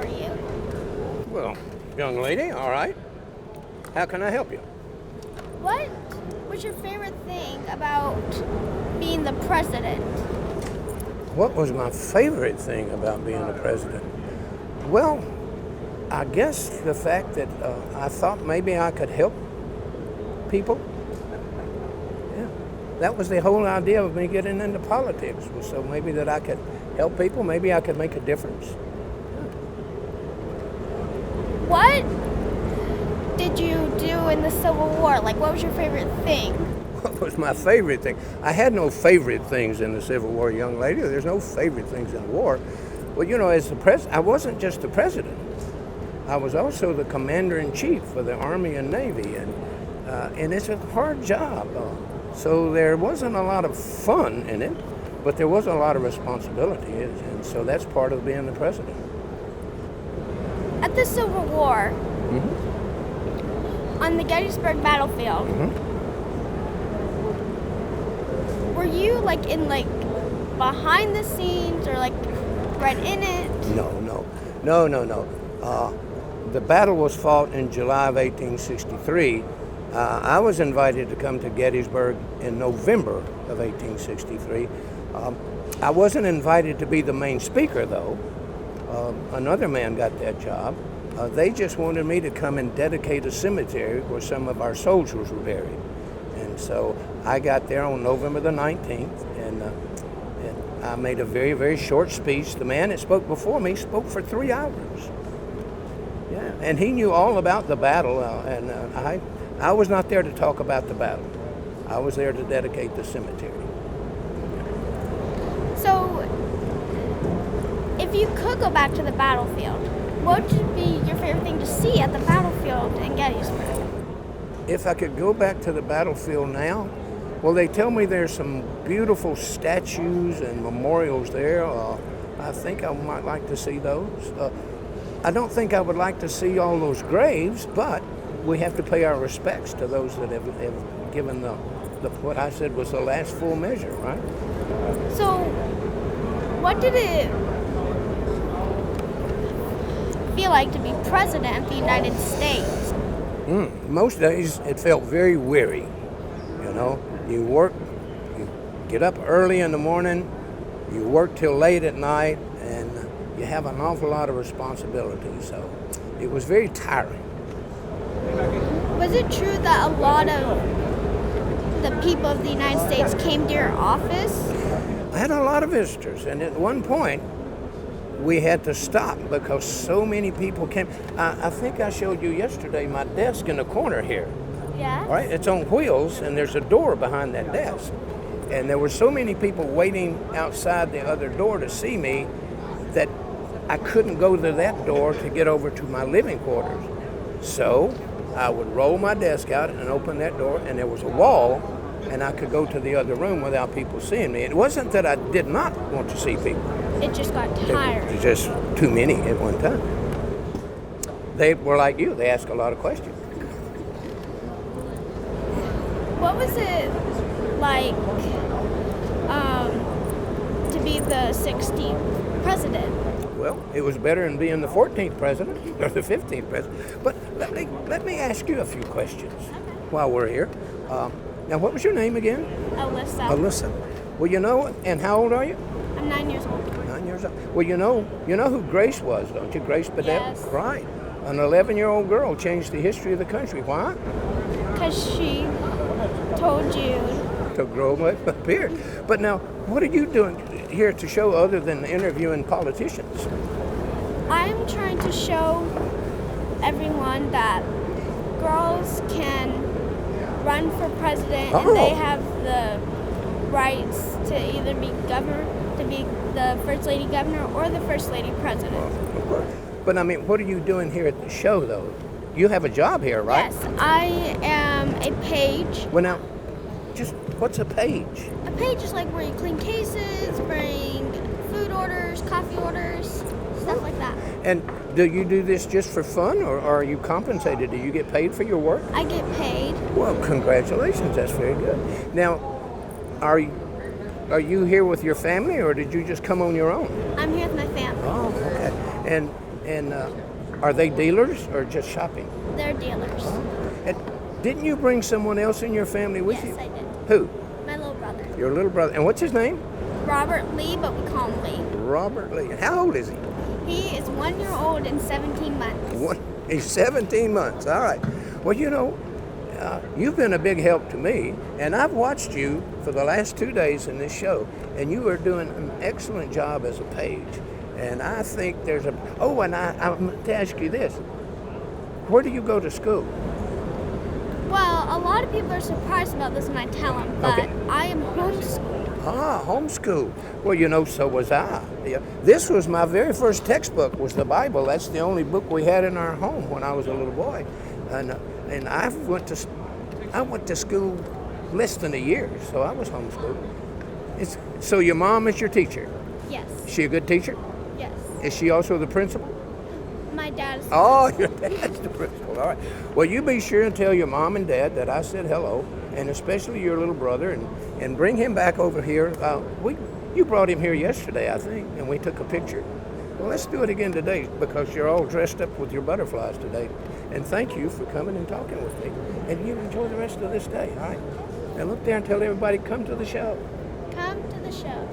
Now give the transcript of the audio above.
are you? Well, young lady, all right. How can I help you? What was your favorite thing about being the president? What was my favorite thing about being the president? Well, I guess the fact that I thought maybe I could help people. Yeah, that was the whole idea of me getting into politics, was so maybe that I could help people, maybe I could make a difference. What did you do in the Civil War? Like, what was your favorite thing? What was my favorite thing? I had no favorite things in the Civil War, young lady. There's no favorite things in the war. Well, you know, as the president, I wasn't just the president. I was also the commander-in-chief for the Army and Navy, and it's a hard job. So there wasn't a lot of fun in it, but there was a lot of responsibility, and so that's part of being the president. At the Civil War, on the Gettysburg battlefield, were you like in behind the scenes or like right in it? No. The battle was fought in July of 1863. I was invited to come to Gettysburg in November of 1863. I wasn't invited to be the main speaker, though. Another man got that job. They just wanted me to come and dedicate a cemetery where some of our soldiers were buried. And so I got there on November the 19th, and I made a very, very short speech. The man that spoke before me spoke for 3 hours. Yeah, and he knew all about the battle, and I was not there to talk about the battle. I was there to dedicate the cemetery. So, if you could go back to the battlefield, what would be your favorite thing to see at the battlefield in Gettysburg? If I could go back to the battlefield now, well, they tell me there's some beautiful statues and memorials there. I think I might like to see those. I don't think I would like to see all those graves, but we have to pay our respects to those that have given the what I said was the last full measure, right? So, what did it feel like to be president of the United States? Most days it felt very weary. You know, you work, you get up early in the morning, you work till late at night, and you have an awful lot of responsibility. So it was very tiring. Was it true that a lot of the people of the United States came to your office? I had a lot of visitors, and at one point we had to stop because so many people came. I think I showed you yesterday my desk in the corner here. Yes. All right, it's on wheels, and there's a door behind that desk. And there were so many people waiting outside the other door to see me that I couldn't go to that door to get over to my living quarters. So I would roll my desk out and open that door, and there was a wall, and I could go to the other room without people seeing me. It wasn't that I did not want to see people. It just got tired. It was just too many at one time. They were like you. They asked a lot of questions. What was it like to be the 16th president? Well, it was better than being the 14th president or the 15th president. But let me ask you a few questions while we're here. Now, what was your name again? Allisa. Allisa. Well, you know, and how old are you? I'm 9 years old. 9 years old. Well, you know who Grace was, don't you? Grace Bedell? Yes. Right. An 11-year-old girl changed the history of the country. Why? Because she told you to grow a beard. But now, what are you doing here to show other than interviewing politicians? I'm trying to show everyone that girls can run for president and they have the rights to either be the first lady governor or the first lady president. But I mean, what are you doing here at the show, though? You have a job here, right? Yes, I am a page. Well, now, just what's a page? A page is like where you clean cases, bring food orders, coffee orders, stuff like that. And do you do this just for fun, or are you compensated? Do you get paid for your work? I get paid. Well, congratulations. That's very good. Now, are you here with your family, or did you just come on your own? I'm here with my family. Oh, okay. And And are they dealers or just shopping? They're dealers. And didn't you bring someone else in your family with you? Yes, I did. Who? My little brother. Your little brother. And what's his name? Robert Lee, but we call him Lee. Robert Lee. And how old is he? He is 1 year old and 17 months. He's 17 months. All right. Well, you know, you've been a big help to me, and I've watched you for the last 2 days in this show, and you are doing an excellent job as a page. And I think there's a... Oh, and I'm going to ask you this. Where do you go to school? Well, a lot of people are surprised about this when I tell them, but Okay. I am homeschooled. Ah, homeschool. Well, you know, so was I. Yeah. This was my very first textbook, was the Bible. That's the only book we had in our home when I was a little boy. And I went to school less than a year, so I was homeschooled. So your mom is your teacher? Yes. Is she a good teacher? Yes. Is she also the principal? My dad is. Oh, your dad's the principal. All right. Well, you be sure and tell your mom and dad that I said hello, and especially your little brother, and bring him back over here. You brought him here yesterday, I think, and we took a picture. Well, let's do it again today because you're all dressed up with your butterflies today. And thank you for coming and talking with me. And you enjoy the rest of this day, all right? And look there and tell everybody, come to the show. Come to the show.